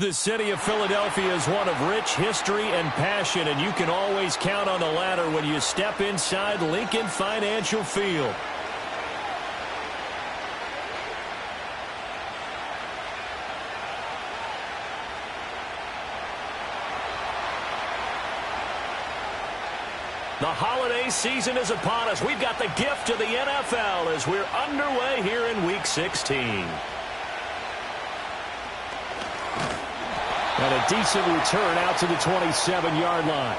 The city of Philadelphia is one of rich history and passion, and you can always count on the latter when you step inside Lincoln Financial Field. The holiday season is upon us. We've got the gift of the NFL as we're underway here in Week 16. And a decent return out to the 27-yard line.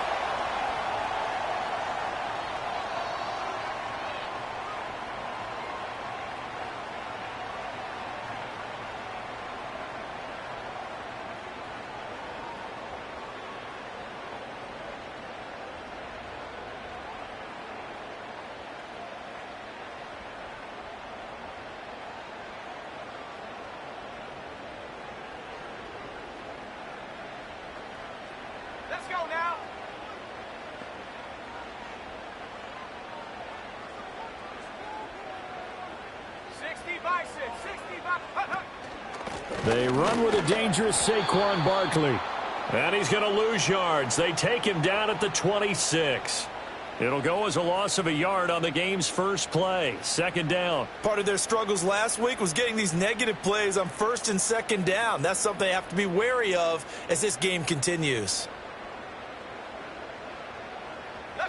Let's go now. They run with a dangerous Saquon Barkley. And he's going to lose yards. They take him down at the 26. It'll go as a loss of a yard on the game's first play. Second down. Part of their struggles last week was getting these negative plays on first and second down. That's something they have to be wary of as this game continues.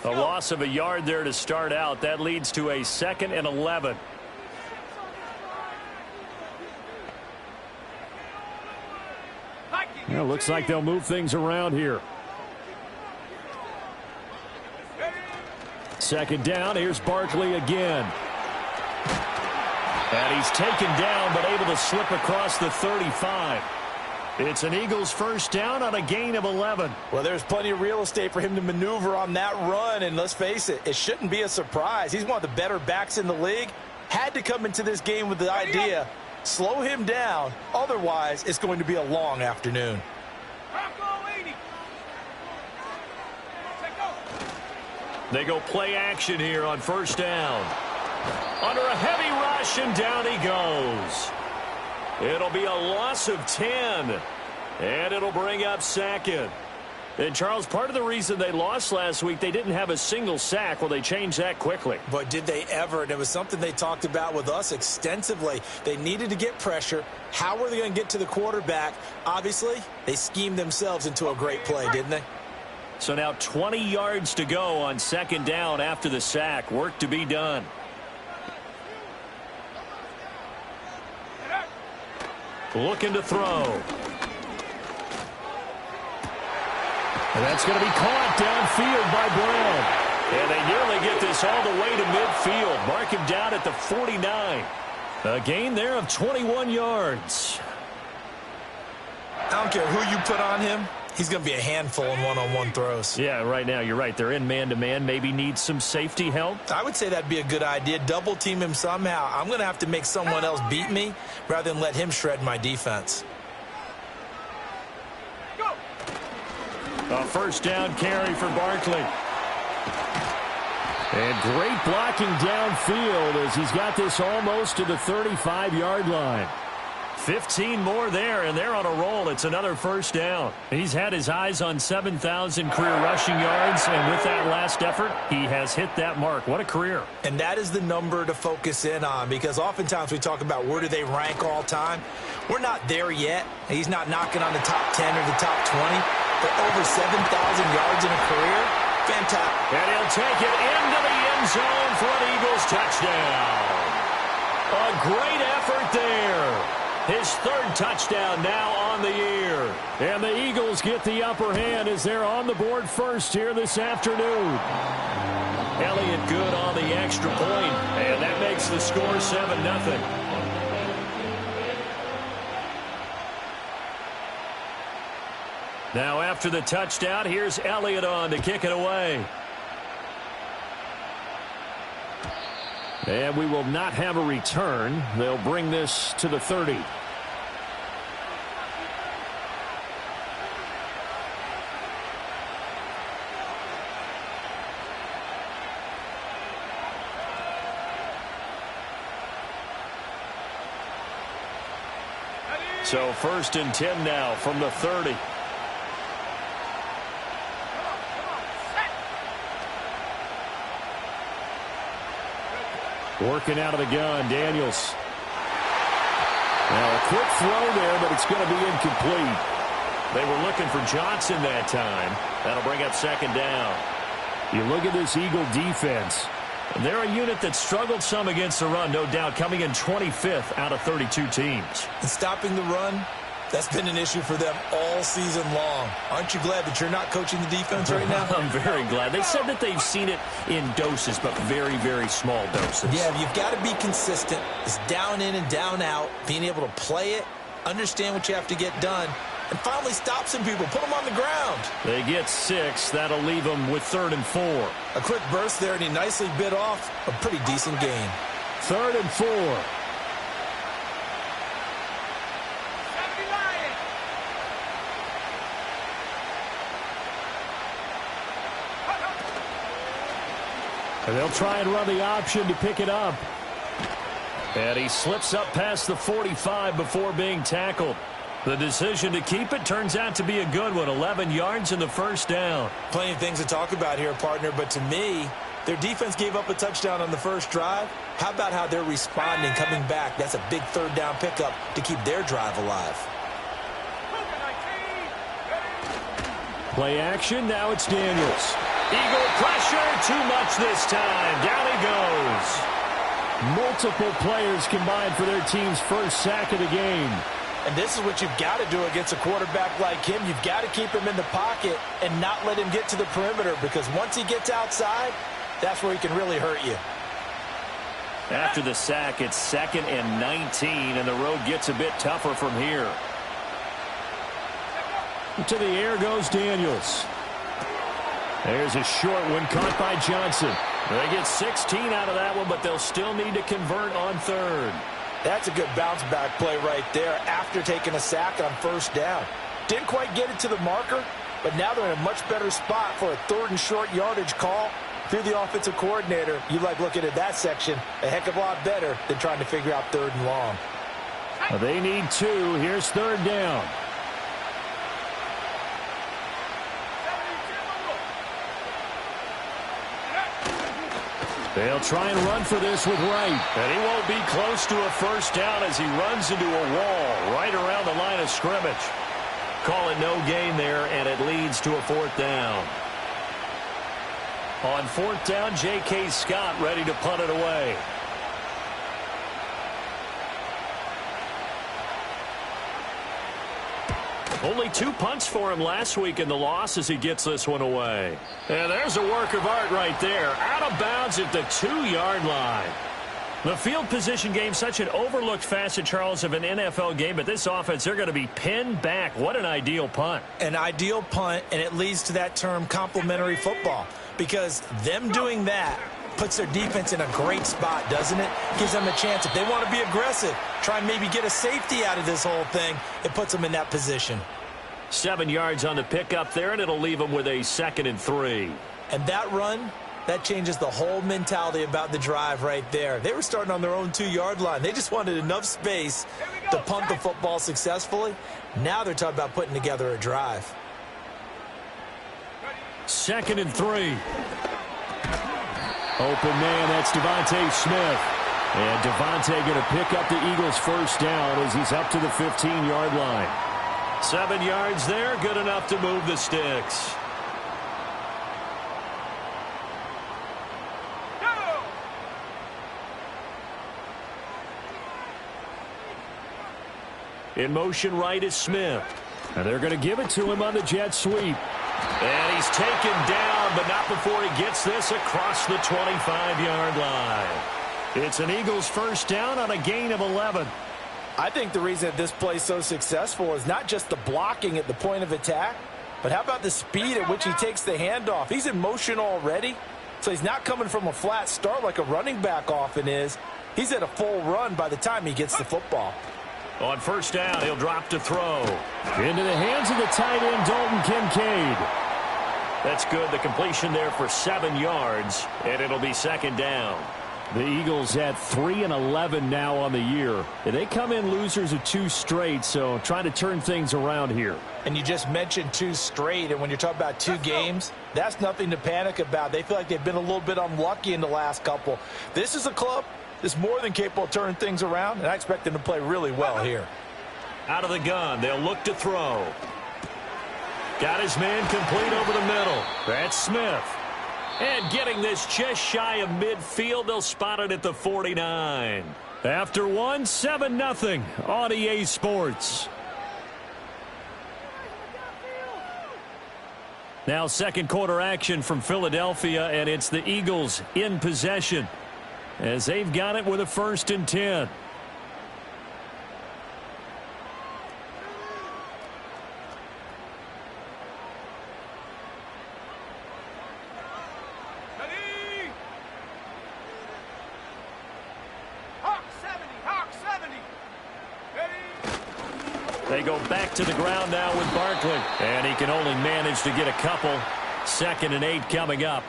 A loss of a yard there to start out. That leads to a 2nd and 11. Yeah, looks like they'll move things around here. Second down. Here's Barkley again. And he's taken down but able to slip across the 35. It's an Eagles first down on a gain of 11. Well, there's plenty of real estate for him to maneuver on that run, and let's face it, it shouldn't be a surprise. He's one of the better backs in the league. Had to come into this game with the idea, slow him down, otherwise it's going to be a long afternoon. They go play action here on first down. Under a heavy rush, and down he goes. It'll be a loss of 10, and it'll bring up 2nd. And, Charles, part of the reason they lost last week, they didn't have a single sack. Well, they changed that quickly. But did they ever? And it was something they talked about with us extensively. They needed to get pressure. How were they going to get to the quarterback? Obviously, they schemed themselves into a great play, didn't they? So now 20 yards to go on second down after the sack. Work to be done. Looking to throw. And that's going to be caught downfield by Brown. And they nearly get this all the way to midfield. Mark him down at the 49. A gain there of 21 yards. I don't care who you put on him. He's going to be a handful in one-on-one throws. Yeah, right now you're right. They're in man-to-man. Maybe needs some safety help. I would say that'd be a good idea. Double team him somehow. I'm going to have to make someone else beat me rather than let him shred my defense. Go. A first down carry for Barkley. And great blocking downfield as he's got this almost to the 35-yard line. 15 more there, and they're on a roll. It's another first down. He's had his eyes on 7,000 career rushing yards, and with that last effort, he has hit that mark. What a career. And that is the number to focus in on, because oftentimes we talk about where do they rank all time. We're not there yet. He's not knocking on the top 10 or the top 20, but over 7,000 yards in a career, fantastic. And he'll take it into the end zone for an Eagles touchdown. A great effort there. His 3rd touchdown now on the year. And the Eagles get the upper hand as they're on the board first here this afternoon. Elliott good on the extra point, and that makes the score 7-0. Now after the touchdown, here's Elliott on to kick it away. And we will not have a return. They'll bring this to the 30. So 1st and 10 now from the 30. Working out of the gun, Daniels. Now a quick throw there, but it's going to be incomplete. They were looking for Johnson that time. That'll bring up 2nd down. You look at this Eagle defense. They're a unit that struggled some against the run, no doubt, coming in 25th out of 32 teams. And stopping the run, that's been an issue for them all season long. Aren't you glad that you're not coaching the defense right now? I'm very glad. They said that they've seen it in doses, but very, very small doses. Yeah, you've got to be consistent. It's down in and down out, being able to play it, understand what you have to get done, and finally stop some people, put them on the ground. They get 6. That'll leave them with 3rd and 4. A quick burst there, and he nicely bit off a pretty decent gain. 3rd and 4. And they'll try and run the option to pick it up. And he slips up past the 45 before being tackled. The decision to keep it turns out to be a good one. 11 yards in the 1st down. Plenty of things to talk about here, partner, but to me, their defense gave up a touchdown on the first drive. How about how they're responding, coming back? That's a big 3rd down pickup to keep their drive alive. Play action, now it's Daniels. Eagle pressure, too much this time. Down he goes. Multiple players combined for their team's first sack of the game. And this is what you've got to do against a quarterback like him. You've got to keep him in the pocket and not let him get to the perimeter, because once he gets outside, that's where he can really hurt you. After the sack, it's 2nd and 19, and the road gets a bit tougher from here. To the air goes Daniels. There's a short one caught by Johnson. They get 16 out of that one, but they'll still need to convert on 3rd. That's a good bounce-back play right there after taking a sack on 1st down. Didn't quite get it to the marker, but now they're in a much better spot for a 3rd and short yardage call. If you're the offensive coordinator, you like looking at that section a heck of a lot better than trying to figure out 3rd and long. They need 2. Here's 3rd down. They'll try and run for this with Wright. And he won't be close to a 1st down as he runs into a wall right around the line of scrimmage. Calling no gain there, and it leads to a 4th down. On 4th down, J.K. Scott ready to punt it away. Only 2 punts for him last week in the loss as he gets this one away. And there's a work of art right there. Out of bounds at the 2-yard line. The field position game, such an overlooked facet, Charles, of an NFL game. But this offense, they're going to be pinned back. What an ideal punt. An ideal punt, and it leads to that term complementary football. Because them doing that puts their defense in a great spot, doesn't it? Gives them a chance. If they want to be aggressive, try and maybe get a safety out of this whole thing, it puts them in that position. 7 yards on the pickup there, and it'll leave them with a 2nd and 3. And that run, that changes the whole mentality about the drive right there. They were starting on their own 2-yard line. They just wanted enough space to punt the football successfully. Now they're talking about putting together a drive. 2nd and 3. Open man, that's Devontae Smith. And Devontae going to pick up the Eagles' 1st down as he's up to the 15-yard line. 7 yards there, good enough to move the sticks. In motion right is Smith. And they're going to give it to him on the jet sweep. And he's taken down, but not before he gets this across the 25-yard line. It's an Eagles 1st down on a gain of 11. I think the reason that this play is so successful is not just the blocking at the point of attack, but how about the speed at which he takes the handoff? He's in motion already, so he's not coming from a flat start like a running back often is. He's at a full run by the time he gets the football. On 1st down, he'll drop to throw. Into the hands of the tight end, Dalton Kincaid. That's good. The completion there for 7 yards, and it'll be 2nd down. The Eagles at 3-11 now on the year. They come in losers of 2 straight, so trying to turn things around here. And you just mentioned 2 straight, and when you're talking about 2 games, that's nothing to panic about. They feel like they've been a little bit unlucky in the last couple. This is a club that's more than capable of turning things around, and I expect them to play really well here. Out of the gun, they'll look to throw. Got his man complete over the middle. That's Smith. And getting this just shy of midfield, they'll spot it at the 49. After one, 7-0 on EA Sports. Now second quarter action from Philadelphia, and it's the Eagles in possession as they've got it with a 1st and 10. They go back to the ground now with Barkley. And he can only manage to get a couple. 2nd and 8 coming up.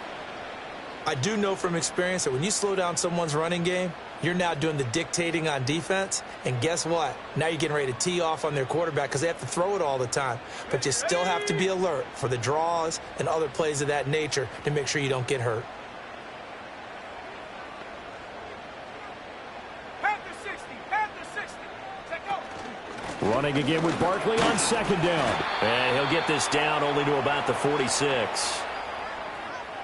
I do know from experience that when you slow down someone's running game, you're now doing the dictating on defense. And guess what? Now you're getting ready to tee off on their quarterback because they have to throw it all the time. But you still have to be alert for the draws and other plays of that nature to make sure you don't get hurt. Running again with Barkley on 2nd down. And he'll get this down only to about the 46.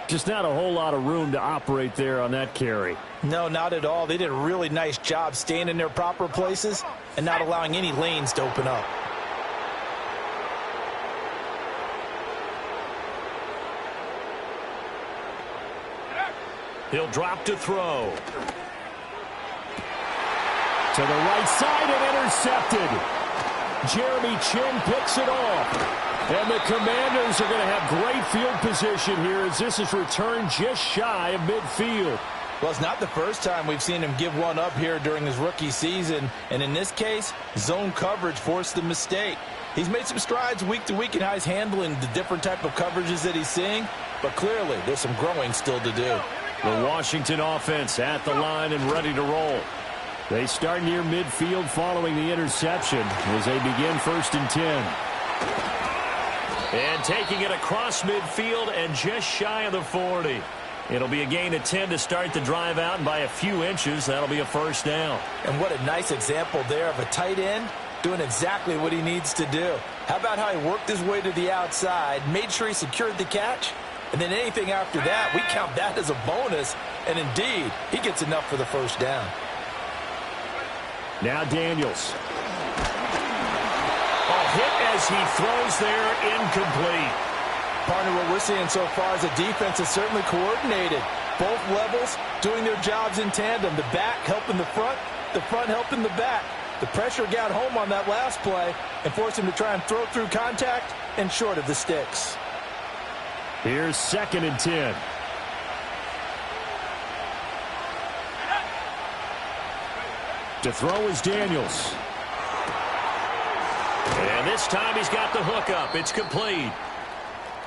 Just not a whole lot of room to operate there on that carry. No, not at all. They did a really nice job staying in their proper places and not allowing any lanes to open up. He'll drop to throw. To the right side and intercepted. Jeremy Chin picks it off. And the Commanders are going to have great field position here as this is returned just shy of midfield. Well, it's not the first time we've seen him give one up here during his rookie season. And in this case, zone coverage forced the mistake. He's made some strides week to week in how he's handling the different type of coverages that he's seeing. But clearly, there's some growing still to do. The Washington offense at the line and ready to roll. They start near midfield following the interception as they begin 1st and 10. And taking it across midfield and just shy of the 40. It'll be a gain of 10 to start the drive out, and by a few inches, that'll be a 1st down. And what a nice example there of a tight end doing exactly what he needs to do. How about how he worked his way to the outside, made sure he secured the catch, and then anything after that, we count that as a bonus. And indeed, he gets enough for the 1st down. Now Daniels. A hit as he throws there, incomplete. Partner, what we're seeing so far is the defense is certainly coordinated. Both levels doing their jobs in tandem. The back helping the front helping the back. The pressure got home on that last play and forced him to try and throw through contact and short of the sticks. Here's 2nd and 10. To throw is Daniels. And this time he's got the hook up. It's complete.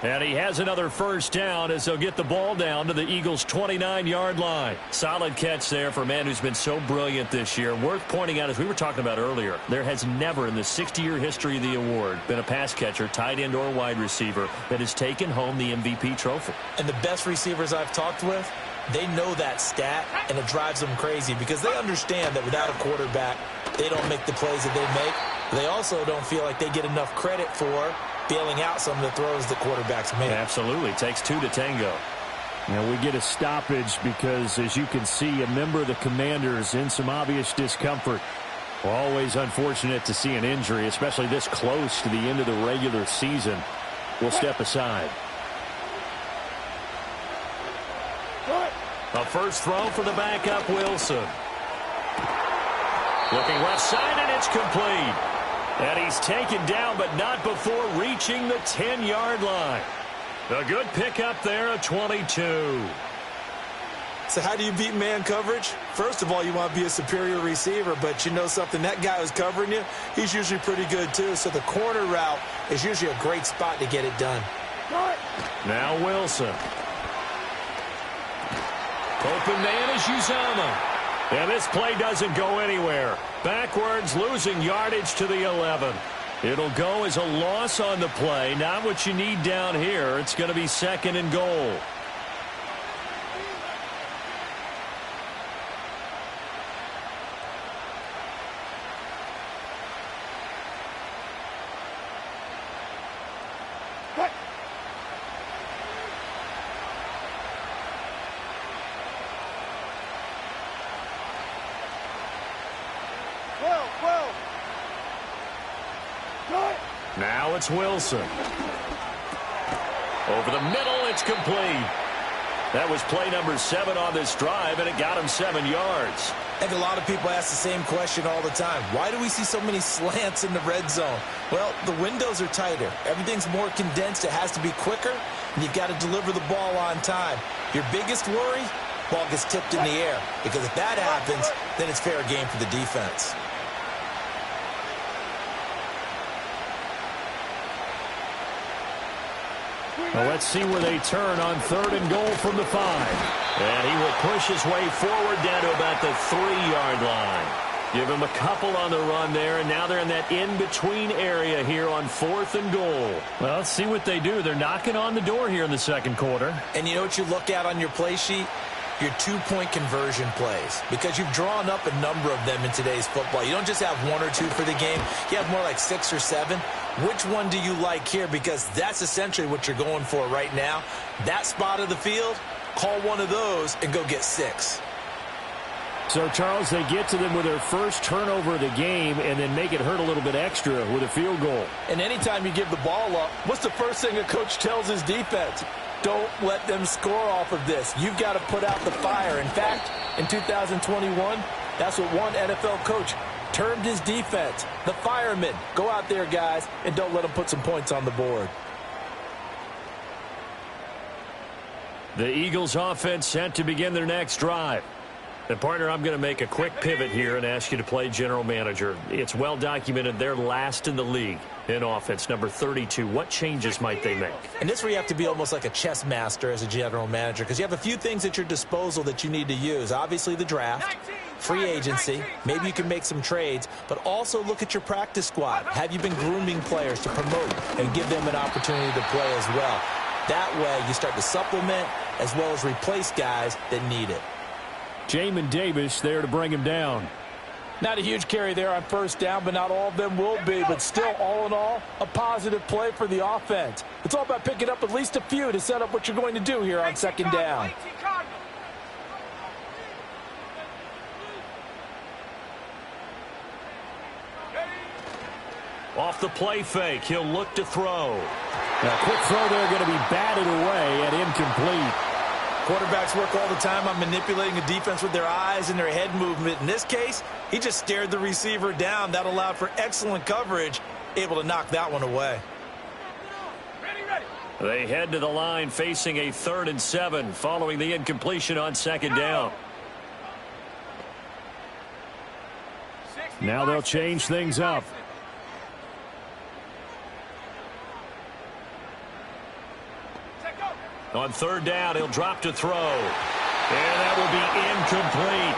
And he has another 1st down as they'll get the ball down to the Eagles' 29-yard line. Solid catch there for a man who's been so brilliant this year. Worth pointing out, as we were talking about earlier, there has never in the 60-year history of the award been a pass catcher, tight end, or wide receiver that has taken home the MVP trophy. And the best receivers I've talked with, they know that stat, and it drives them crazy because they understand that without a quarterback, they don't make the plays that they make. They also don't feel like they get enough credit for bailing out some of the throws the quarterbacks make. Absolutely. It takes 2 to tango. Now we get a stoppage because, as you can see, a member of the Commanders in some obvious discomfort. Always unfortunate to see an injury, especially this close to the end of the regular season. We'll step aside. A 1st throw for the backup, Wilson. Looking left side, and it's complete. And he's taken down, but not before reaching the 10-yard line. A good pickup there, a 22. So how do you beat man coverage? First of all, you want to be a superior receiver, but you know something, that guy who's covering you, he's usually pretty good too. So the corner route is usually a great spot to get it done. Now Wilson. Open man is Uzama. And this play doesn't go anywhere. Backwards, losing yardage to the 11. It'll go as a loss on the play. Not what you need down here. It's going to be 2nd and goal. Now it's Wilson. Over the middle, it's complete. That was play number 7 on this drive, and it got him 7 yards. I think a lot of people ask the same question all the time. Why do we see so many slants in the red zone? Well, the windows are tighter. Everything's more condensed. It has to be quicker, and you've got to deliver the ball on time. Your biggest worry, ball gets tipped in the air, because if that happens, then it's fair game for the defense. Well, let's see where they turn on 3rd and goal from the 5. And he will push his way forward down to about the 3-yard line. Give him a couple on the run there, and now they're in that in-between area here on 4th and goal. Well, let's see what they do. They're knocking on the door here in the 2nd quarter. And you know what you look at on your play sheet? Your 2-point conversion plays, because you've drawn up a number of them in today's football. You don't just have 1 or 2 for the game. You have more like 6 or 7. Which one do you like here? Because that's essentially what you're going for right now. That spot of the field, call one of those and go get 6. So, Charles, they get to them with their first turnover of the game and then make it hurt a little bit extra with a field goal. And anytime you give the ball up, what's the first thing a coach tells his defense? Don't let them score off of this. You've got to put out the fire. In fact, in 2021, that's what one NFL coach termed his defense. The firemen. Go out there, guys, and don't let them put some points on the board. The Eagles offense set to begin their next drive. And, partner, I'm going to make a quick pivot here and ask you to play general manager. It's well documented they're last in the league in offense, number 32. What changes might they make? And this is where you have to be almost like a chess master as a general manager, because you have a few things at your disposal that you need to use. Obviously, the draft, free agency, maybe you can make some trades, but also look at your practice squad. Have you been grooming players to promote and give them an opportunity to play as well? That way, you start to supplement as well as replace guys that need it. Jamin Davis there to bring him down. Not a huge carry there on 1st down, but not all of them will be. But still, all in all, a positive play for the offense. It's all about picking up at least a few to set up what you're going to do here on 2nd down. Off the play fake, he'll look to throw. Now, quick throw there, going to be batted away and incomplete. Quarterbacks work all the time on manipulating a defense with their eyes and their head movement. In this case, he just stared the receiver down. That allowed for excellent coverage, able to knock that one away. They head to the line facing a 3rd and 7 following the incompletion on 2nd down. Now they'll change things up. On 3rd down, he'll drop to throw. And that will be incomplete.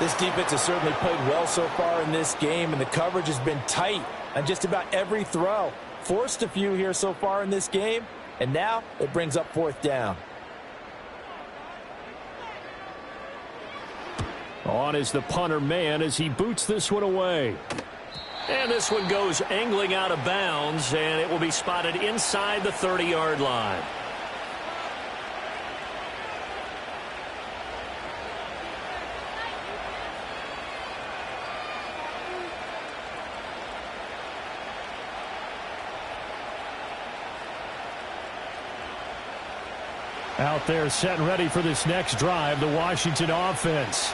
This defense has certainly played well so far in this game, and the coverage has been tight on just about every throw. Forced a few here so far in this game, and now it brings up 4th down. On is the punter man as he boots this one away. And this one goes angling out of bounds, and it will be spotted inside the 30-yard line. Out there set and ready for this next drive, the Washington offense.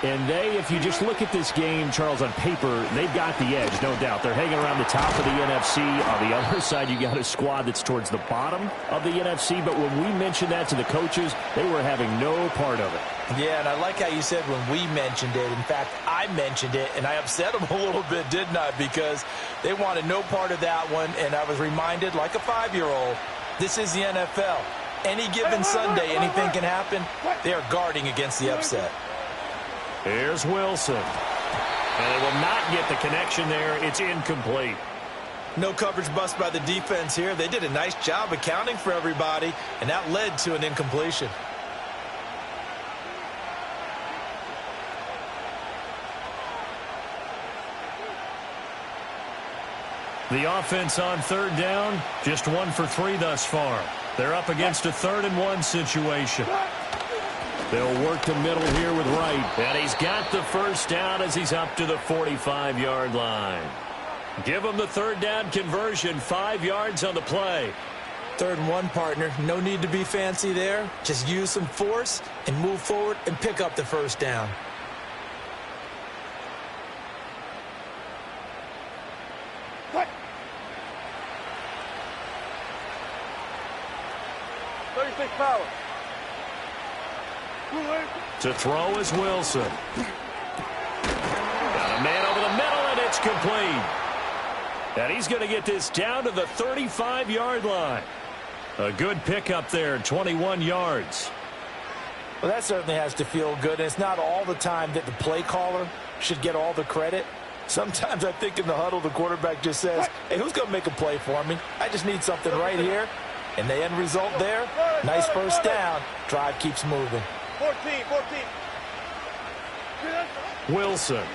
And they, if you just look at this game, Charles, on paper, they've got the edge, no doubt. They're hanging around the top of the NFC. On the other side, you got a squad that's towards the bottom of the NFC. But when we mentioned that to the coaches, they were having no part of it. Yeah, and I like how you said when we mentioned it. In fact, I mentioned it, and I upset them a little bit, didn't I? Because they wanted no part of that one, and I was reminded, like a 5-year-old, this is the NFL. Any given Sunday, anything can happen. They are guarding against the upset. Here's Wilson. And they will not get the connection there. It's incomplete. No coverage bust by the defense here. They did a nice job accounting for everybody, and that led to an incompletion. The offense on third down, just 1 for 3 thus far. They're up against a 3rd and 1 situation. They'll work the middle here with Wright. And he's got the first down as he's up to the 45-yard line. Give him the 3rd down conversion, 5 yards on the play. 3rd and 1, partner. No need to be fancy there. Just use some force and move forward and pick up the first down. Power. To throw is Wilson. Got a man over the middle, and it's complete. And he's going to get this down to the 35-yard line. A good pickup there, 21 yards. Well, that certainly has to feel good. And it's not all the time that the play caller should get all the credit. Sometimes I think in the huddle, the quarterback just says, hey, who's going to make a play for me? I just need something right here. And the end result there, nice first down. Drive keeps moving. 14. Wilson.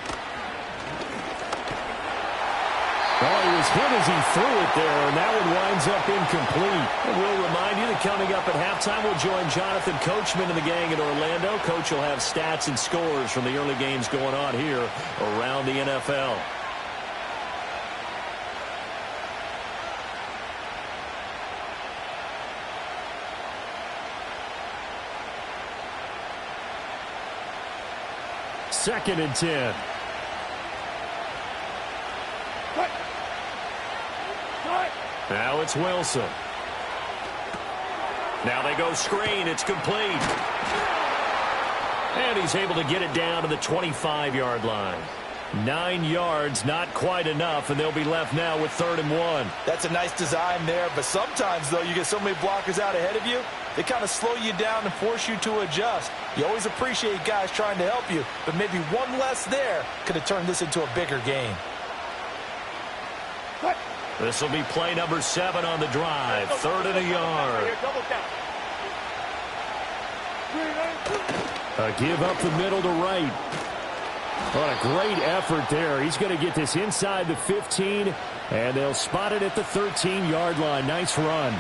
Oh, he was hit as he threw it there, and that one winds up incomplete. And we'll remind you that coming up at halftime, we'll join Jonathan Coachman and the gang in Orlando. Coach will have stats and scores from the early games going on here around the NFL. Second and 10. Now it's Wilson. Now they go screen. It's complete. And he's able to get it down to the 25-yard line. 9 yards, not quite enough, and they'll be left now with 3rd and 1. That's a nice design there, but sometimes, though, you get so many blockers out ahead of you, they kind of slow you down and force you to adjust. You always appreciate guys trying to help you, but maybe one less there could have turned this into a bigger game. This will be play number 7 on the drive. 3rd and a yard. A give up the middle to Wright. What a great effort there. He's going to get this inside the 15, and they'll spot it at the 13-yard line. Nice run.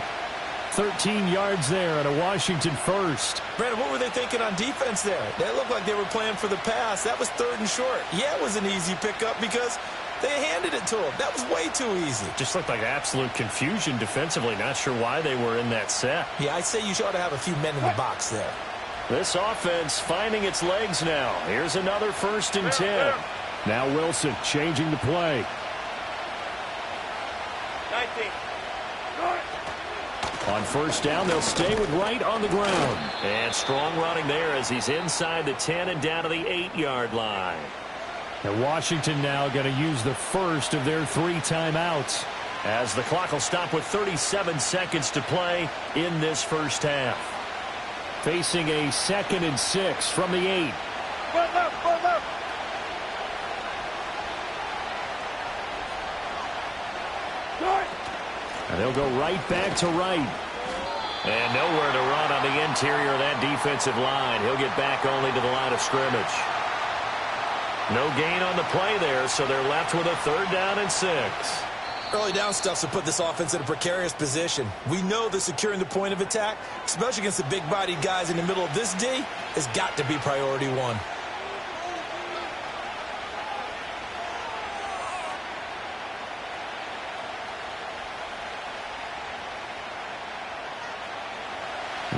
13 yards there and a Washington first. Brandon, what were they thinking on defense there? They looked like they were playing for the pass. That was 3rd and short. Yeah, it was an easy pickup because they handed it to him. That was way too easy. Just looked like absolute confusion defensively. Not sure why they were in that set. Yeah, I'd say you ought to have a few men in the box there. This offense finding its legs now. Here's another 1st and 10. Now Wilson changing the play. 19. On first down, they'll stay with Wright on the ground. And strong running there as he's inside the 10 and down to the 8-yard line. And Washington now going to use the first of their 3 timeouts, as the clock will stop with 37 seconds to play in this first half. Facing a 2nd and 6 from the 8. And they'll go right back to Wright. And nowhere to run on the interior of that defensive line. He'll get back only to the line of scrimmage. No gain on the play there, so they're left with a 3rd down and 6. Early down stuff to put this offense in a precarious position. We know that securing the point of attack, especially against the big-bodied guys in the middle of this D, has got to be priority 1.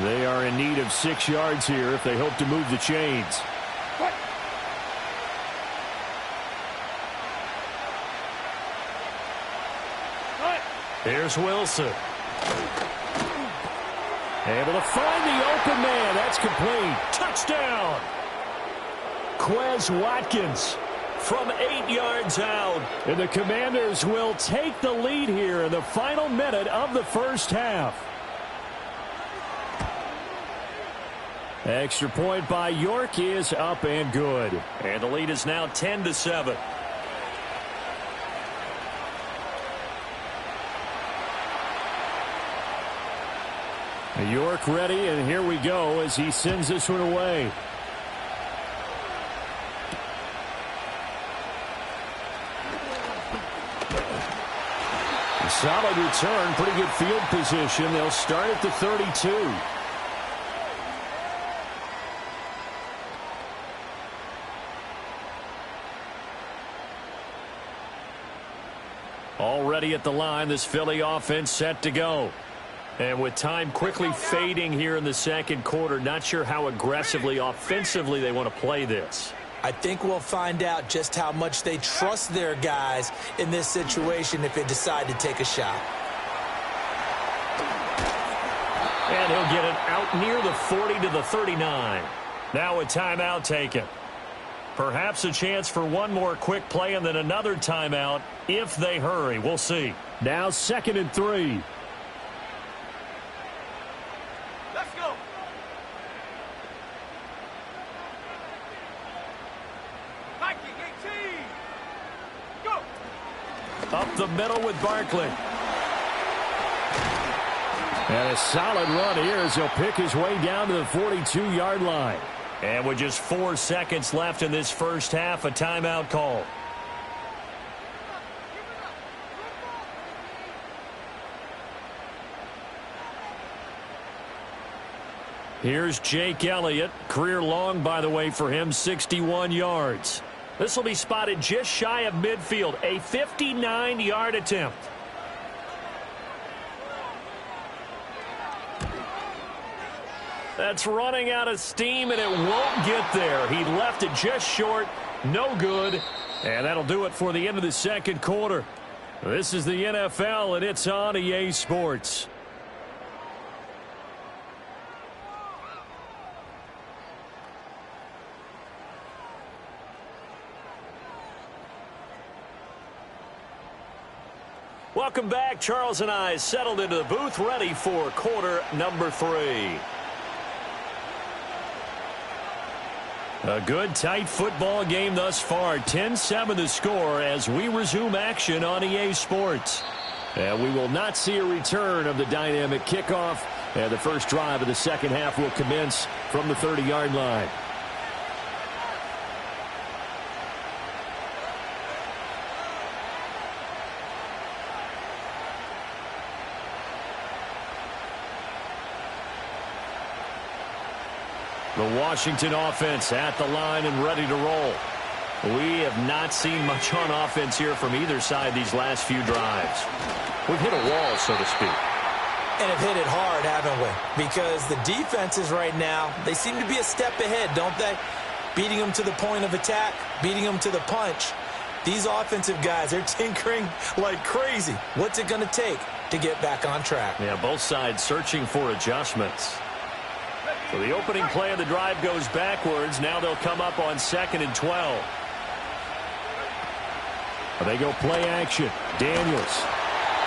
They are in need of 6 yards here if they hope to move the chains. Here's Wilson. Able to find the open man. That's complete. Touchdown. Quez Watkins from 8 yards out. And the Commanders will take the lead here in the final minute of the first half. Extra point by York is up and good. And the lead is now 10-7. York ready, and here we go as he sends this one away. Solid return, pretty good field position. They'll start at the 32. Already at the line, this Philly offense set to go. And with time quickly fading here in the second quarter, not sure how aggressively, offensively they want to play this. I think we'll find out just how much they trust their guys in this situation if they decide to take a shot. And he'll get it out near the 40 to the 39. Now a timeout taken. Perhaps a chance for one more quick play and then another timeout if they hurry. We'll see. Now 2nd and 3. Let's go. Nike 18. Go. Up the middle with Barkley. And a solid run here as he'll pick his way down to the 42-yard line. And with just 4 seconds left in this first half, a timeout call. Here's Jake Elliott. Career long, by the way, for him, 61 yards. This will be spotted just shy of midfield, a 59-yard attempt. That's running out of steam, and it won't get there. He left it just short. No good. And that'll do it for the end of the second quarter. This is the NFL, and it's on EA Sports. Welcome back. Charles and I settled into the booth, ready for quarter number 3. A good, tight football game thus far. 10-7 the score as we resume action on EA Sports. And we will not see a return of the dynamic kickoff. And the first drive of the second half will commence from the 30-yard line. The Washington offense at the line and ready to roll. We have not seen much on offense here from either side these last few drives. We've hit a wall, so to speak. And have hit it hard, haven't we? Because the defenses right now, they seem to be a step ahead, don't they? Beating them to the point of attack, beating them to the punch. These offensive guys, they're tinkering like crazy. What's it going to take to get back on track? Yeah, both sides searching for adjustments. So the opening play of the drive goes backwards. Now they'll come up on 2nd and 12. They go play action. Daniels.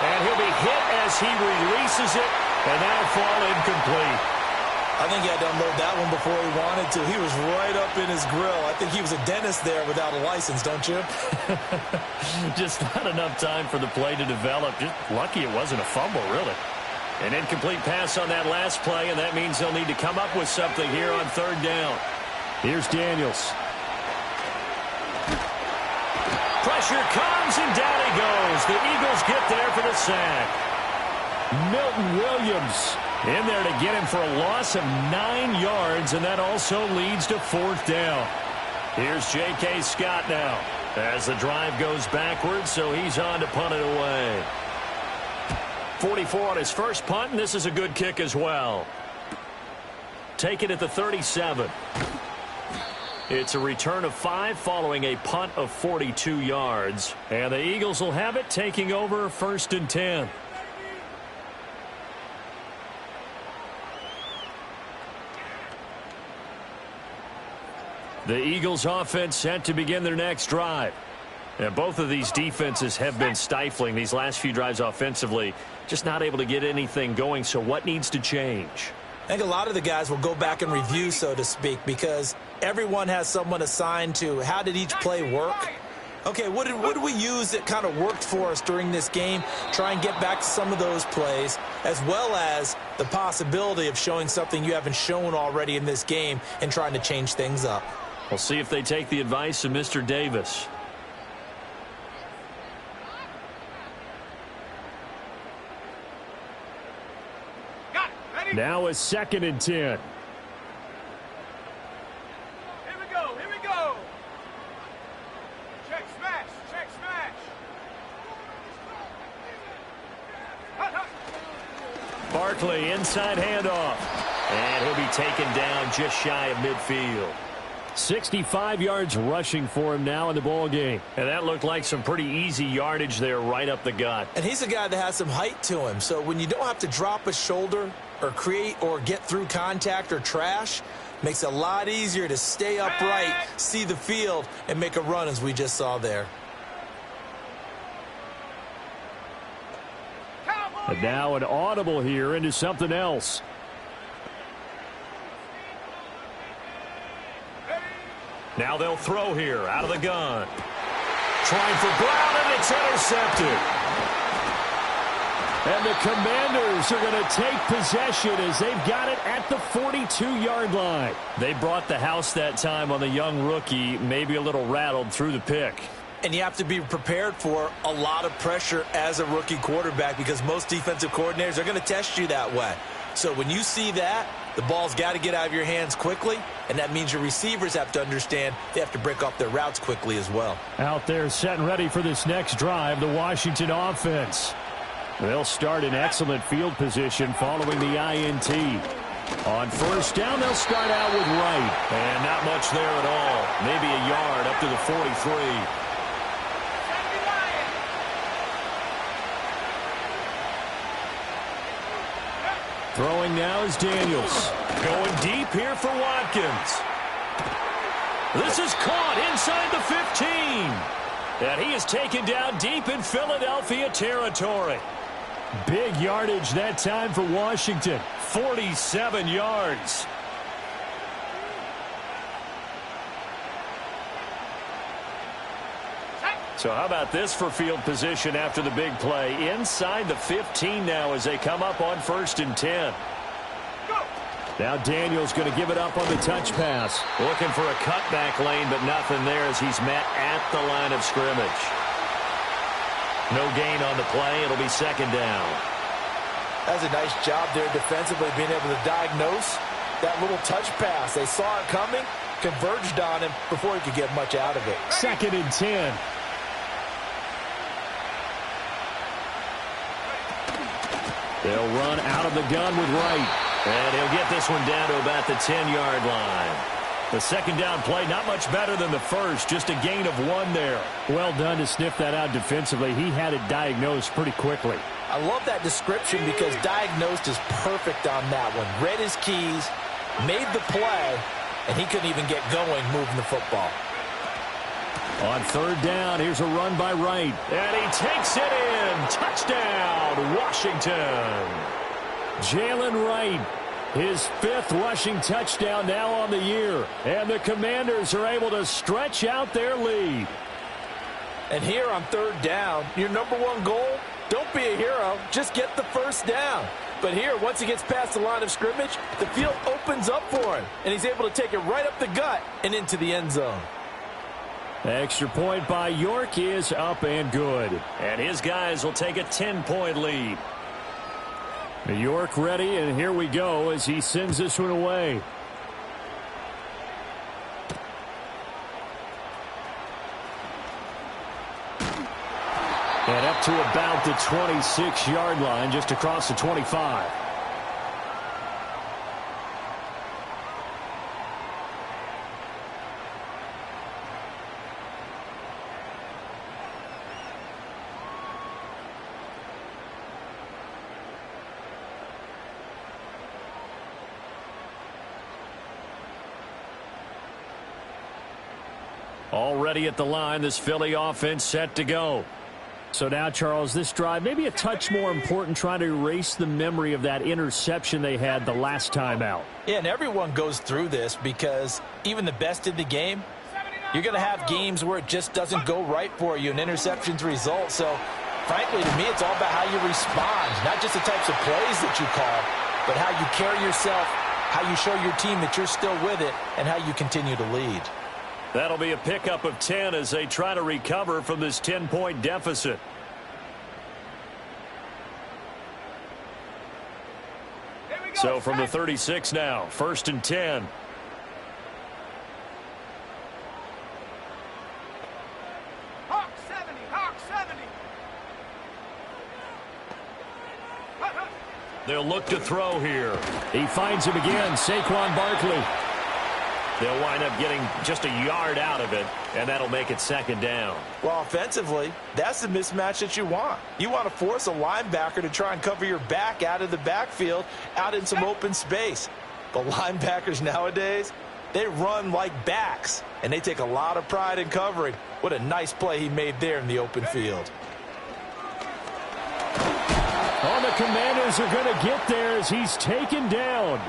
And he'll be hit as he releases it. And that'll fall incomplete. I think he had to unload that one before he wanted to. He was right up in his grill. I think he was a dentist there without a license, don't you? Just not enough time for the play to develop. Just lucky it wasn't a fumble, really. An incomplete pass on that last play, and that means they'll need to come up with something here on 3rd down. Here's Daniels. Pressure comes, and down he goes. The Eagles get there for the sack. Milton Williams in there to get him for a loss of 9 yards, and that also leads to 4th down. Here's J.K. Scott now as the drive goes backwards, so he's on to punt it away. 44 on his first punt, and this is a good kick as well. Take it at the 37. It's a return of 5 following a punt of 42 yards. And the Eagles will have it, taking over 1st and 10. The Eagles offense set to begin their next drive. And both of these defenses have been stifling these last few drives offensively. Just not able to get anything going, so what needs to change? I think a lot of the guys will go back and review, so to speak, because everyone has someone assigned to how did each play work. Okay, what did we use that kind of worked for us during this game? Try and get back to some of those plays, as well as the possibility of showing something you haven't shown already in this game and trying to change things up. We'll see if they take the advice of Mr. Davis. Now it's 2nd and 10. Here we go. Here we go. Check smash. Check smash. Hut, hut. Barkley, inside handoff. And he'll be taken down just shy of midfield. 65 yards rushing for him now in the ball game. And that looked like some pretty easy yardage there right up the gut. And he's a guy that has some height to him. So when you don't have to drop a shoulder or create or get through contact or trash, makes it a lot easier to stay upright, see the field, and make a run as we just saw there. And now an audible here into something else. Now they'll throw here out of the gun. Trying for Brown, and it's intercepted. And the Commanders are going to take possession as they've got it at the 42-yard line. They brought the house that time on the young rookie, maybe a little rattled through the pick. And you have to be prepared for a lot of pressure as a rookie quarterback because most defensive coordinators are going to test you that way. So when you see that, the ball's got to get out of your hands quickly, and that means your receivers have to understand they have to break off their routes quickly as well. Out there set and ready for this next drive, the Washington offense. They'll start in excellent field position following the INT. On first down, they'll start out with right. And not much there at all. Maybe a yard up to the 43. Throwing now is Daniels. Going deep here for Watkins. This is caught inside the 15. And he is taken down deep in Philadelphia territory. Big yardage that time for Washington. 47 yards. So how about this for field position after the big play? Inside the 15 now as they come up on 1st and 10. Now Daniels going to give it up on the touch pass. Looking for a cutback lane, but nothing there as he's met at the line of scrimmage. No gain on the play. It'll be 2nd down. That's a nice job there defensively, being able to diagnose that little touch pass. They saw it coming, converged on him before he could get much out of it. 2nd and 10. They'll run out of the gun with Wright. And he'll get this one down to about the 10-yard line. The 2nd down play, not much better than the first, just a gain of 1 there. Well done to sniff that out defensively. He had it diagnosed pretty quickly. I love that description because diagnosed is perfect on that one. Read his keys, made the play, and he couldn't even get going moving the football. On 3rd down, here's a run by Wright. And he takes it in. Touchdown, Washington. Jalen Wright, his 5th rushing touchdown now on the year. And the Commanders are able to stretch out their lead. And here on 3rd down, your #1 goal, don't be a hero, just get the 1st down. But here, once he gets past the line of scrimmage, the field opens up for him. And he's able to take it right up the gut and into the end zone. Extra point by York is up and good. And his guys will take a 10-point lead. York ready, and here we go as he sends this one away. And up to about the 26-yard line, just across the 25. Already at the line, this Philly offense set to go. So now, Charles, this drive maybe a touch more important, trying to erase the memory of that interception they had the last time out. Yeah, and everyone goes through this because even the best in the game, you're going to have games where it just doesn't go right for you and interceptions result. So, frankly, to me, it's all about how you respond, not just the types of plays that you call, but how you carry yourself, how you show your team that you're still with it, and how you continue to lead. That'll be a pickup of 10 as they try to recover from this 10-point deficit. So from the 36 now, 1st and 10. Hawk 70, Hawk 70. They'll look to throw here. He finds him again, Saquon Barkley. They'll wind up getting just a yard out of it, and that'll make it 2nd down. Well, offensively, that's the mismatch that you want. You want to force a linebacker to try and cover your back out of the backfield, out in some open space. But linebackers nowadays, they run like backs, and they take a lot of pride in covering. What a nice play he made there in the open field. Oh, the Commanders are going to get there as he's taken down.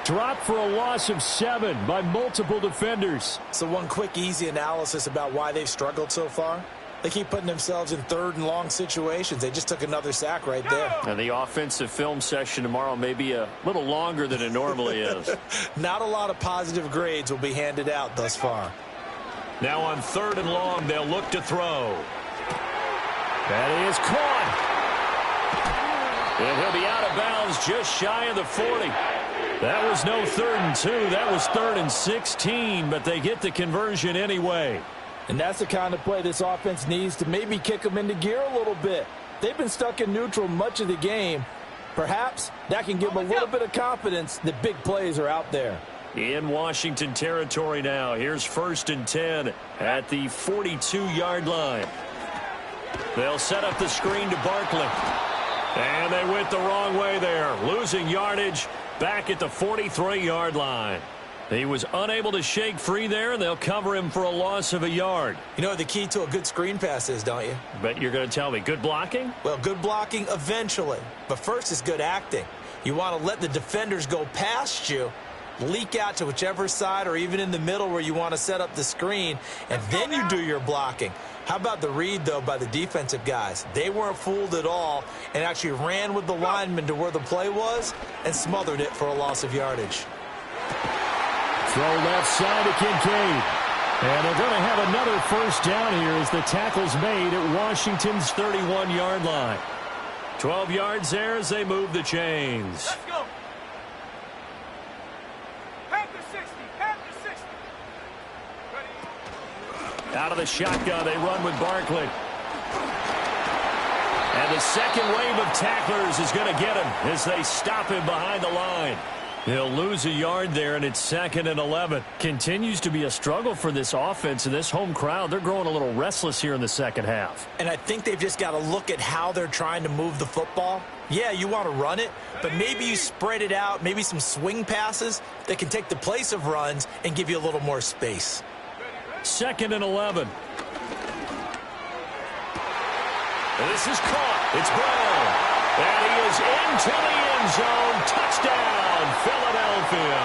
Dropped for a loss of 7 by multiple defenders. So one quick, easy analysis about why they've struggled so far. They keep putting themselves in 3rd and long situations. They just took another sack right there. And the offensive film session tomorrow may be a little longer than it normally is. Not a lot of positive grades will be handed out thus far. Now on 3rd and long, they'll look to throw. That is caught. And he'll be out of bounds just shy of the 40. That was no 3rd and 2. That was 3rd and 16, but they get the conversion anyway. And that's the kind of play this offense needs to maybe kick them into gear a little bit. They've been stuck in neutral much of the game. Perhaps that can give them a little bit of confidence that big plays are out there. In Washington territory now. Here's 1st and 10 at the 42-yard line. They'll set up the screen to Barkley. And they went the wrong way there, losing yardage back at the 43-yard line. He was unable to shake free there, and they'll cover him for a loss of a yard. You know what the key to a good screen pass is, don't you? Bet you're going to tell me. Good blocking? Well, good blocking eventually. But first is good acting. You want to let the defenders go past you, leak out to whichever side or even in the middle where you want to set up the screen, and then you do your blocking. How about the read, though, by the defensive guys? They weren't fooled at all and actually ran with the lineman to where the play was and smothered it for a loss of yardage. Throw left side to Kincaid. And they're going to have another 1st down here as the tackle's made at Washington's 31-yard line. 12 yards there as they move the chains. Let's go. Panther 60, Panther 60. Ready. Out of the shotgun, they run with Barkley. And the second wave of tacklers is going to get him as they stop him behind the line. He'll lose a yard there, and it's 2nd and 11. Continues to be a struggle for this offense and this home crowd. They're growing a little restless here in the second half. And I think they've just got to look at how they're trying to move the football. Yeah, you want to run it, but maybe you spread it out, maybe some swing passes that can take the place of runs and give you a little more space. 2nd and 11. This is caught. It's Brown. And he is into the end zone. Touchdown, Philadelphia.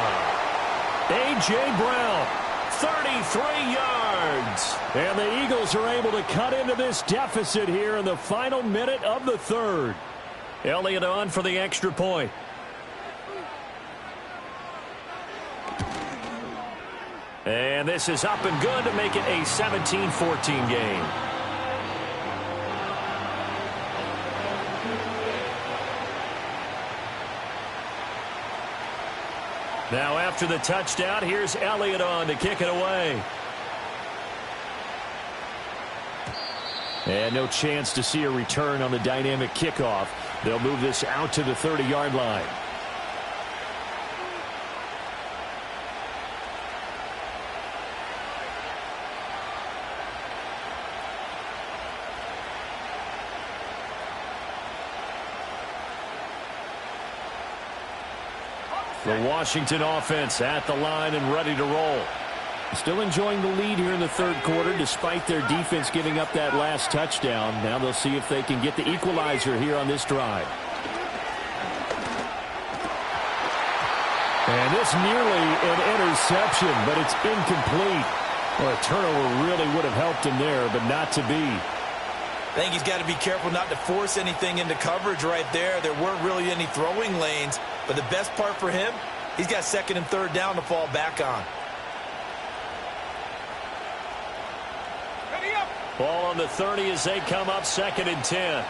A.J. Brown, 33 yards. And the Eagles are able to cut into this deficit here in the final minute of the 3rd. Elliott on for the extra point. And this is up and good to make it a 17-14 game. Now after the touchdown, here's Elliott on to kick it away. And no chance to see a return on the dynamic kickoff. They'll move this out to the 30-yard line. The Washington offense at the line and ready to roll. Still enjoying the lead here in the third quarter despite their defense giving up that last touchdown. Now they'll see if they can get the equalizer here on this drive. And this nearly an interception, but it's incomplete. Well, a turnover really would have helped him there, but not to be. I think he's got to be careful not to force anything into coverage right there. There weren't really any throwing lanes, but the best part for him, he's got second and third down to fall back on. Ready up. Ball on the 30 as they come up 2nd and 10.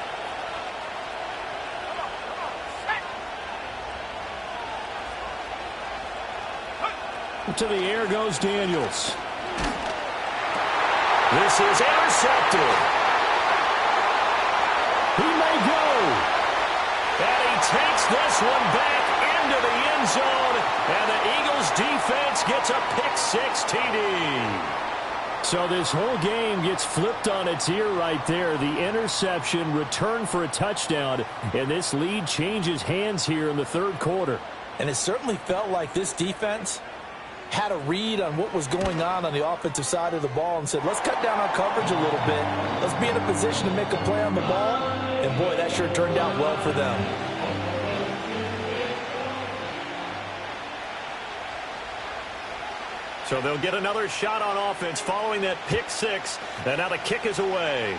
To the air goes Daniels. This is intercepted. He may go. And he takes this one back into the end zone. And the Eagles defense gets a pick-6 TD. So this whole game gets flipped on its ear right there. The interception, return for a touchdown. And this lead changes hands here in the third quarter. And it certainly felt like this defense had a read on what was going on the offensive side of the ball and said, let's cut down our coverage a little bit. Let's be in a position to make a play on the ball. And, boy, that sure turned out well for them. So they'll get another shot on offense following that pick-6. And now the kick is away.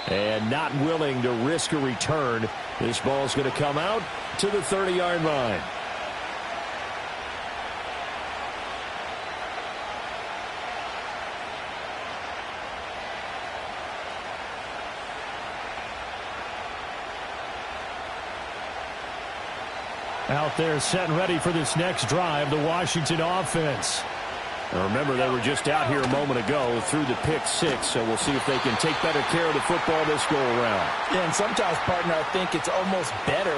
And not willing to risk a return. This ball's going to come out to the 30-yard line. Out there set and ready for this next drive, the Washington offense. Now remember, they were just out here a moment ago through the pick-6, so we'll see if they can take better care of the football this go-around. Yeah, and sometimes, partner, I think it's almost better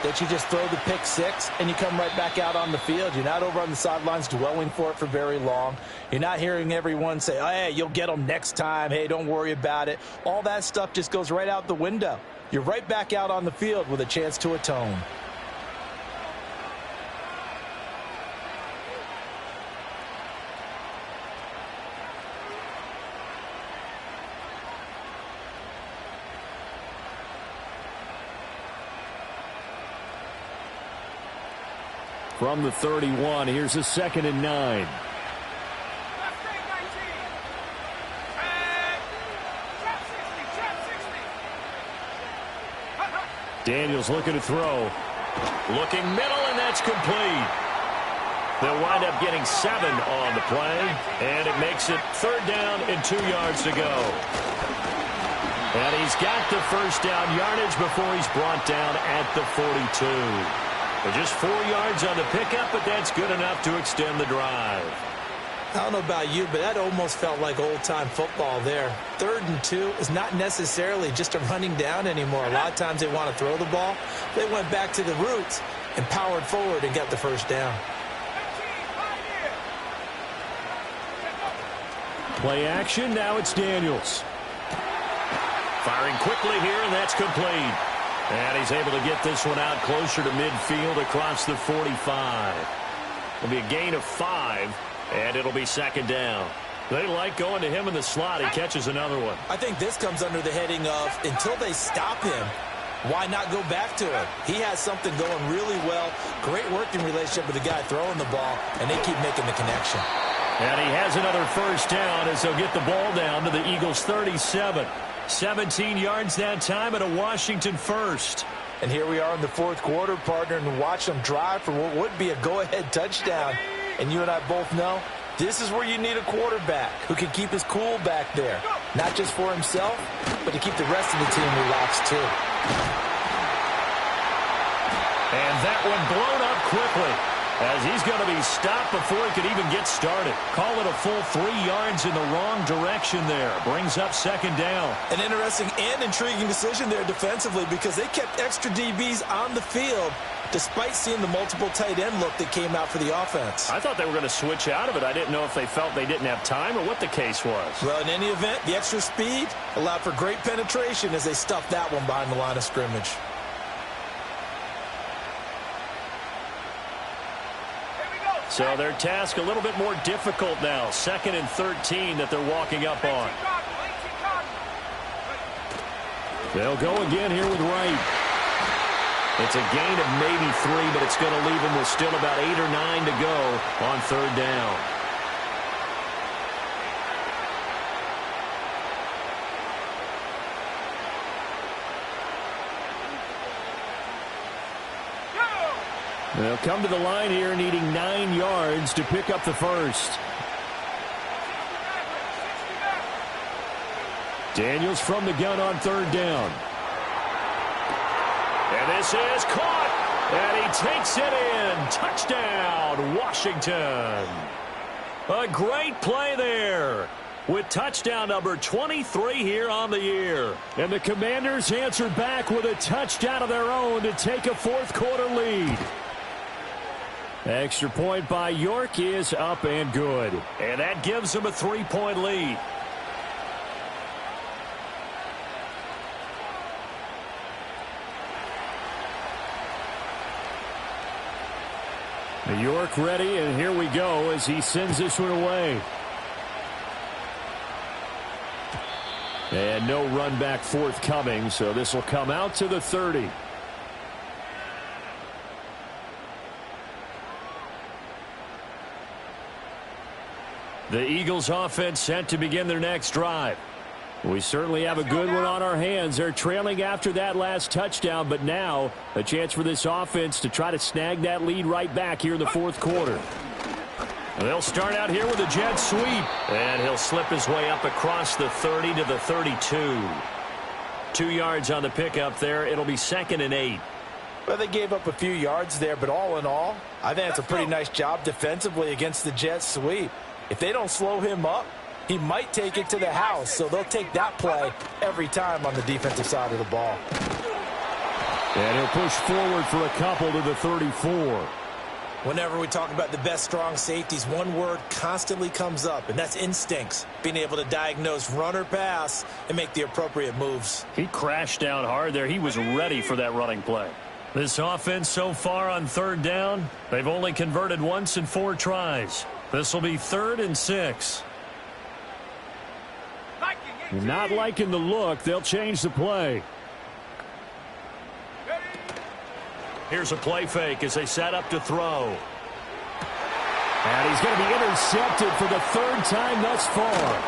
that you just throw the pick-6 and you come right back out on the field. You're not over on the sidelines dwelling for it for very long. You're not hearing everyone say, oh, hey, you'll get them next time. Hey, don't worry about it. All that stuff just goes right out the window. You're right back out on the field with a chance to atone. From the 31, here's a 2nd and 9. Daniels looking to throw. Looking middle, and that's complete. They'll wind up getting 7 on the play, and it makes it 3rd down and 2 yards to go. And he's got the first down yardage before he's brought down at the 42. But just 4 yards on the pickup, but that's good enough to extend the drive. I don't know about you, but that almost felt like old-time football there. 3rd and 2 is not necessarily just a running down anymore. A lot of times they want to throw the ball. They went back to the roots and powered forward and got the first down. Play action, now it's Daniels. Firing quickly here, and that's complete. And he's able to get this one out closer to midfield across the 45. It'll be a gain of 5, and it'll be 2nd down. They like going to him in the slot. He catches another one. I think this comes under the heading of, until they stop him, why not go back to it? He has something going really well. Great working relationship with the guy throwing the ball, and they keep making the connection. And he has another first down as they'll get the ball down to the Eagles' 37. 17 yards that time and a Washington first. And here we are in the 4th quarter, partner, and watch them drive for what would be a go-ahead touchdown. And you and I both know this is where you need a quarterback who can keep his cool back there. Not just for himself, but to keep the rest of the team relaxed, too. And that one blown up quickly, as he's going to be stopped before he could even get started. Call it a full 3 yards in the wrong direction there. Brings up 2nd down. An interesting and intriguing decision there defensively, because they kept extra DBs on the field despite seeing the multiple tight end look that came out for the offense. I thought they were going to switch out of it. I didn't know if they felt they didn't have time or what the case was. Well, in any event, the extra speed allowed for great penetration as they stuffed that one behind the line of scrimmage. So their task a little bit more difficult now. 2nd and 13 that they're walking up on. They'll go again here with Wright. It's a gain of maybe 3, but it's going to leave them with still about 8 or 9 to go on 3rd down. They'll come to the line here needing 9 yards to pick up the first. Daniels from the gun on 3rd down. And this is caught. And he takes it in. Touchdown, Washington. A great play there with touchdown number 23 here on the year. And the Commanders answered back with a touchdown of their own to take a 4th quarter lead. Extra point by York is up and good. And that gives them a 3-point lead. York ready, and here we go as he sends this one away. And no run back forthcoming, so this will come out to the 30. The Eagles offense set to begin their next drive. We certainly have a good one on our hands. They're trailing after that last touchdown, but now a chance for this offense to try to snag that lead right back here in the 4th quarter. They'll start out here with a jet sweep, and he'll slip his way up across the 30 to the 32. 2 yards on the pickup there. It'll be 2nd and 8. Well, they gave up a few yards there, but all in all, I think it's a pretty nice job defensively against the jet sweep. If they don't slow him up, he might take it to the house, so they'll take that play every time on the defensive side of the ball. And he'll push forward for a couple to the 34. Whenever we talk about the best strong safeties, one word constantly comes up, and that's instincts. Being able to diagnose run or pass and make the appropriate moves. He crashed down hard there. He was ready for that running play. This offense so far on 3rd down, they've only converted once in 4 tries. This will be 3rd and 6. Not liking the look. They'll change the play. Here's a play fake as they set up to throw. And he's going to be intercepted for the 3rd time thus far.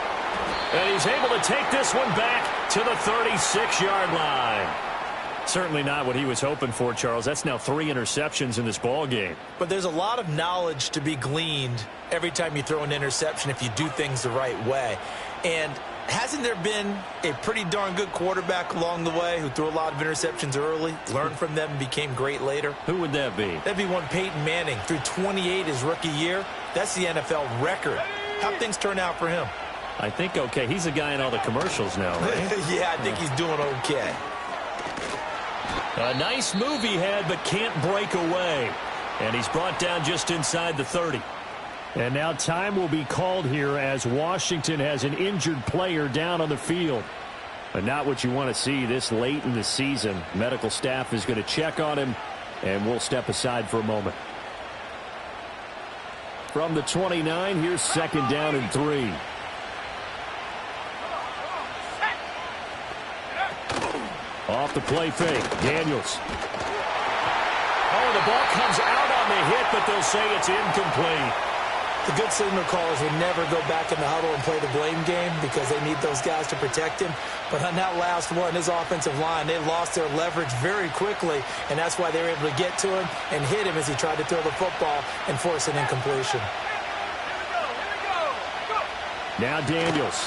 And he's able to take this one back to the 36-yard line. Certainly not what he was hoping for, Charles. That's now 3 interceptions in this ball game. But there's a lot of knowledge to be gleaned every time you throw an interception if you do things the right way. And hasn't there been a pretty darn good quarterback along the way who threw a lot of interceptions early, learned from them, and became great later? Who would that be? That'd be one Peyton Manning. Threw 28 his rookie year. That's the NFL record. How'd things turn out for him? I think okay. He's a guy in all the commercials now, right? Yeah, I think he's doing okay. A nice move he had, but can't break away. And he's brought down just inside the 30. And now time will be called here as Washington has an injured player down on the field. But not what you want to see this late in the season. Medical staff is going to check on him, and we'll step aside for a moment. From the 29, here's 2nd down and 3. Off the play fake, Daniels. Oh, the ball comes out on the hit, but they'll say it's incomplete. The good signal callers would never go back in the huddle and play the blame game because they need those guys to protect him. But on that last one, his offensive line, they lost their leverage very quickly, and that's why they were able to get to him and hit him as he tried to throw the football and force an incompletion. Now Daniels.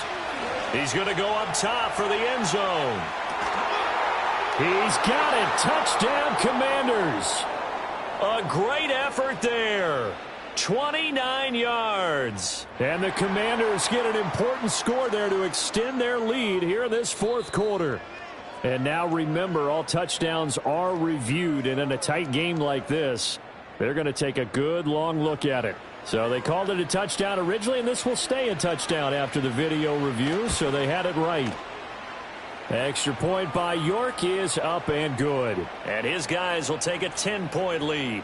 He's going to go up top for the end zone. He's got it. Touchdown, Commanders. A great effort there. 29 yards. And the Commanders get an important score there to extend their lead here in this 4th quarter. And now remember, all touchdowns are reviewed. And in a tight game like this, they're going to take a good long look at it. So they called it a touchdown originally, and this will stay a touchdown after the video review, so they had it right. Extra point by York is up and good. And his guys will take a 10-point lead.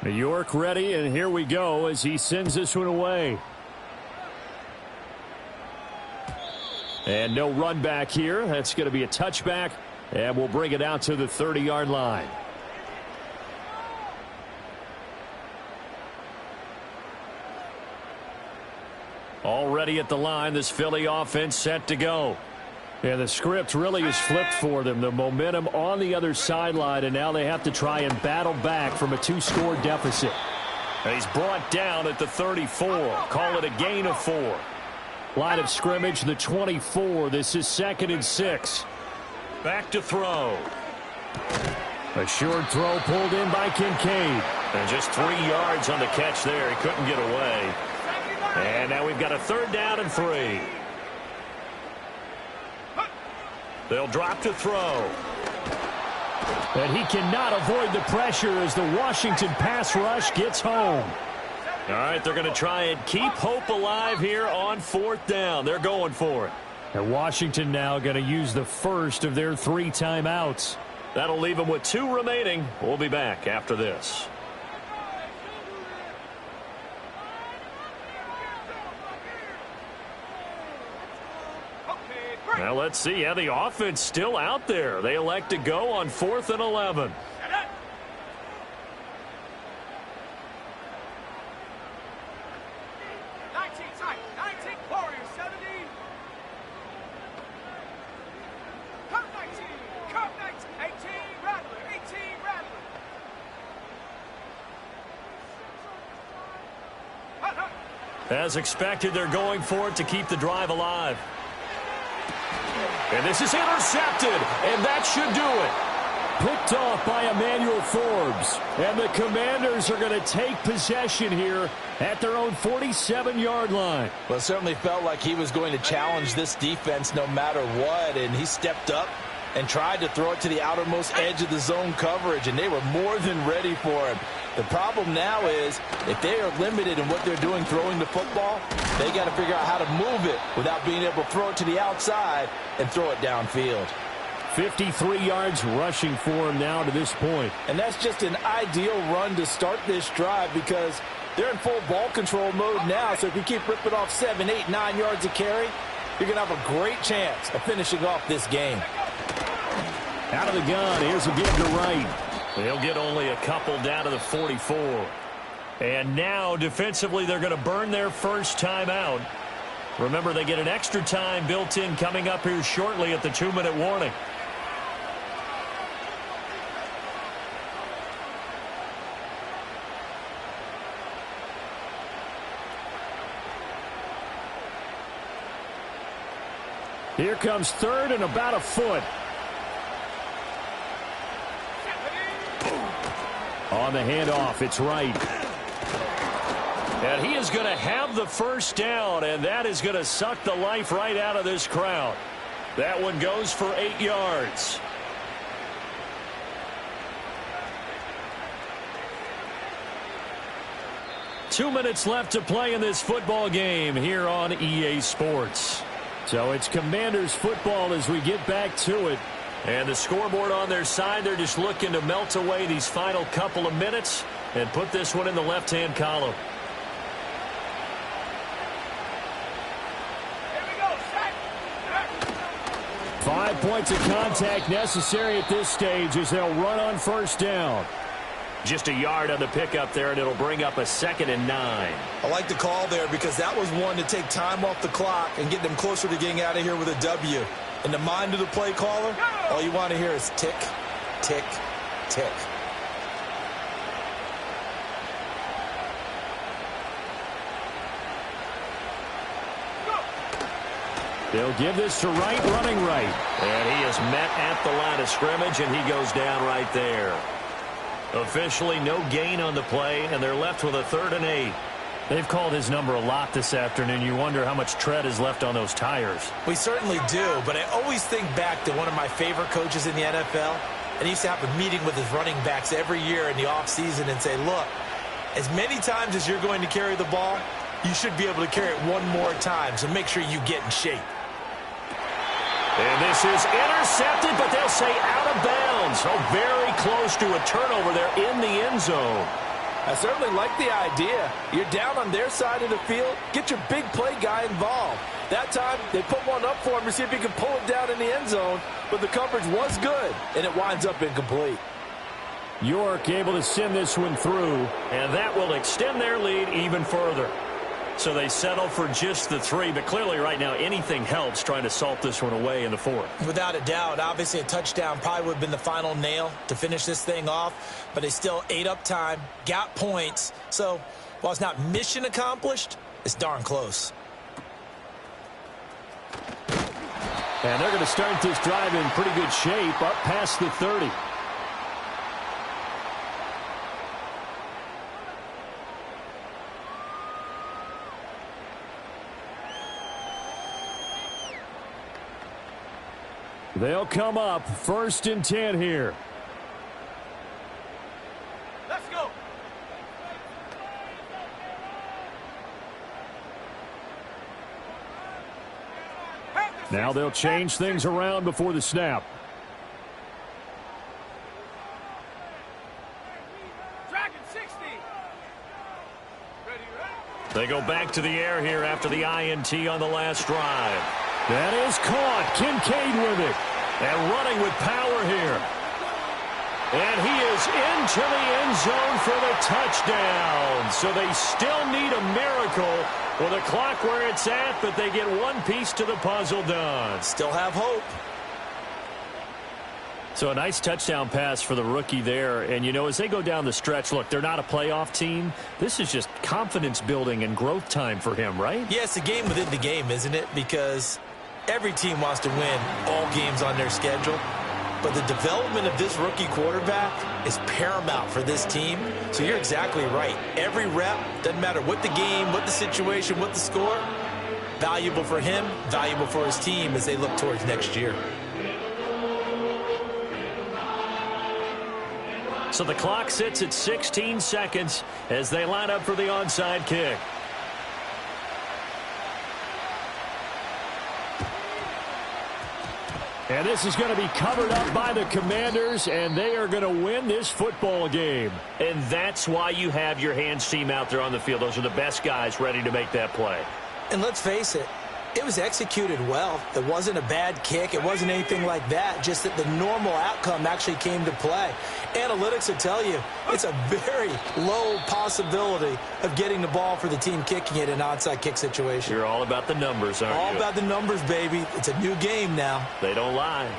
York ready, and here we go as he sends this one away. And no run back here. That's going to be a touchback, and we'll bring it out to the 30-yard line. Already at the line, this Philly offense set to go. And the script really is flipped for them. The momentum on the other sideline, and now they have to try and battle back from a 2-score deficit. And he's brought down at the 34. Call it a gain of 4. Line of scrimmage, the 24. This is 2nd and 6. Back to throw. A short throw pulled in by Kincaid. And just 3 yards on the catch there. He couldn't get away. And now we've got a 3rd down and 3. They'll drop to throw. And he cannot avoid the pressure as the Washington pass rush gets home. All right, they're going to try and keep hope alive here on 4th down. They're going for it. And Washington now going to use the first of their 3 timeouts. That'll leave them with 2 remaining. We'll be back after this. Now let's see how the offense still out there. They elect to go on 4th and 11. As expected, they're going for it to keep the drive alive. And this is intercepted, and that should do it. Picked off by Emmanuel Forbes. And the Commanders are going to take possession here at their own 47-yard line. Well, it certainly felt like he was going to challenge this defense no matter what, and he stepped up and tried to throw it to the outermost edge of the zone coverage, and they were more than ready for him. The problem now is if they are limited in what they're doing throwing the football, they got to figure out how to move it without being able to throw it to the outside and throw it downfield. 53 yards rushing for him now to this point. And that's just an ideal run to start this drive because they're in full ball control mode now. So if you keep ripping off 7, 8, 9 yards of carry, you're going to have a great chance of finishing off this game. Out of the gun, here's a give to right. They'll get only a couple down to the 44. And now, defensively, they're going to burn their first timeout. Remember, they get an extra time built in coming up here shortly at the 2-minute warning. Here comes 3rd and about a foot. On the handoff, it's right. And he is going to have the first down, and that is going to suck the life right out of this crowd. That one goes for 8 yards. Two minutes left to play in this football game here on EA Sports. So it's Commanders football as we get back to it. And the scoreboard on their side, they're just looking to melt away these final couple of minutes and put this one in the left-hand column. Here we go, set. 5 points of contact necessary at this stage as they'll run on first down. Just a yard on the pickup there, and it'll bring up a 2nd and 9. I like the call there because that was one to take time off the clock and get them closer to getting out of here with a W. In the mind of the play caller, all you want to hear is tick, tick, tick. They'll give this to Wright, running right. And he is met at the line of scrimmage, and he goes down right there. Officially no gain on the play, and they're left with a 3rd and 8. They've called his number a lot this afternoon. You wonder how much tread is left on those tires. We certainly do, but I always think back to one of my favorite coaches in the NFL, and he used to have a meeting with his running backs every year in the offseason and say, look, as many times as you're going to carry the ball, you should be able to carry it one more time, so make sure you get in shape. And this is intercepted, but they'll say out of bounds. So very close to a turnover there in the end zone. I certainly like the idea. You're down on their side of the field. Get your big play guy involved. That time, they put one up for him to see if he can pull it down in the end zone. But the coverage was good, and it winds up incomplete. York able to send this one through, and that will extend their lead even further. So they settle for just the 3, but clearly right now anything helps trying to salt this one away in the 4th. Without a doubt, obviously a touchdown probably would have been the final nail to finish this thing off, but they still ate up time, got points. So while it's not mission accomplished, it's darn close. And they're going to start this drive in pretty good shape up past the 30. They'll come up 1st and 10 here. Let's go. Now they'll change things around before the snap. Dragon 60. Ready. They go back to the air here after the INT on the last drive. That is caught. Kincaid with it. And running with power here. And he is into the end zone for the touchdown. So they still need a miracle with the clock where it's at, but they get one piece to the puzzle done. Still have hope. So a nice touchdown pass for the rookie there. And, you know, as they go down the stretch, look, they're not a playoff team. This is just confidence building and growth time for him, right? Yeah, it's a game within the game, isn't it? Because every team wants to win all games on their schedule. But the development of this rookie quarterback is paramount for this team. So you're exactly right. Every rep, doesn't matter what the game, what the situation, what the score, valuable for him, valuable for his team as they look towards next year. So the clock sits at 16 seconds as they line up for the onside kick. And this is going to be covered up by the Commanders, and they are going to win this football game. And that's why you have your hands team out there on the field. Those are the best guys ready to make that play. And let's face it, it was executed well. It wasn't a bad kick. It wasn't anything like that. Just that the normal outcome actually came to play. Analytics will tell you it's a very low possibility of getting the ball for the team kicking it in an onside kick situation. You're all about the numbers, aren't you? All about the numbers, baby. It's a new game now. They don't lie.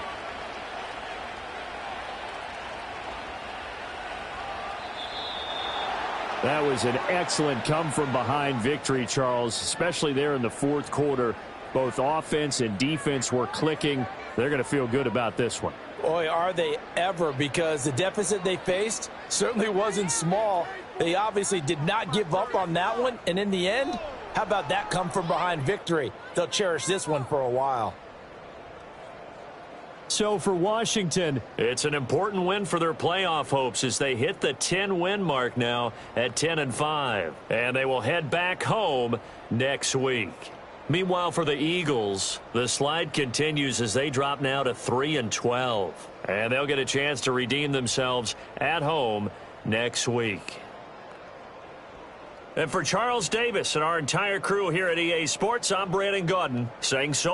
That was an excellent come-from-behind victory, Charles, especially there in the 4th quarter. Both offense and defense were clicking. They're going to feel good about this one. Boy, are they ever, because the deficit they faced certainly wasn't small. They obviously did not give up on that one, and in the end, how about that come-from-behind victory? They'll cherish this one for a while. So for Washington, it's an important win for their playoff hopes as they hit the 10-win mark now at 10-5. And they will head back home next week. Meanwhile, for the Eagles, the slide continues as they drop now to 3-12. And they'll get a chance to redeem themselves at home next week. And for Charles Davis and our entire crew here at EA Sports, I'm Brandon Gaudin saying so.